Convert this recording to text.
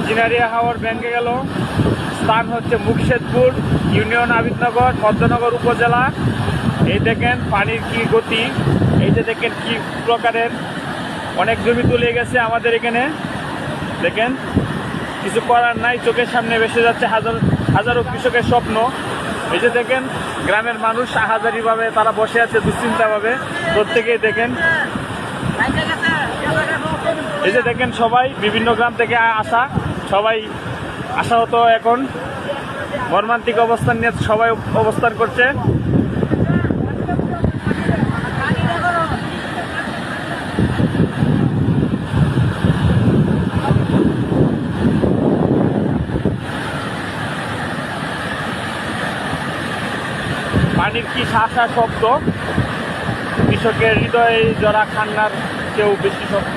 Engineering হাওর ভেঙে গেল। স্থান হচ্ছে মুকশেদপুর ইউনিয়ন আবিদনগর মধ্যনগর উপজেলা। এই দেখেন পানির কি গতি, এই যে দেখেন কি প্রকারের, অনেক জমি তুলে গেছে আমাদের এখানে। দেখেন কিছু করার নাই, চোখের সামনে ভেসে যাচ্ছে হাজারো কৃষকের স্বপ্ন। এই যে দেখেন গ্রামের মানুষ আহাজারিভাবে তারা বসে আছে দুশ্চিন্তাভাবে। প্রত্যেকেই দেখেন, এই যে দেখেন সবাই বিভিন্ন গ্রাম থেকে আসা, সবাই আশাহত এখন মর্মান্তিক অবস্থান নিয়ে সবাই অবস্থান করছে। পানির কি শাসা শব্দ, কৃষকের হৃদয়ে জরা কান্নার চেয়েও বেশি শব্দ।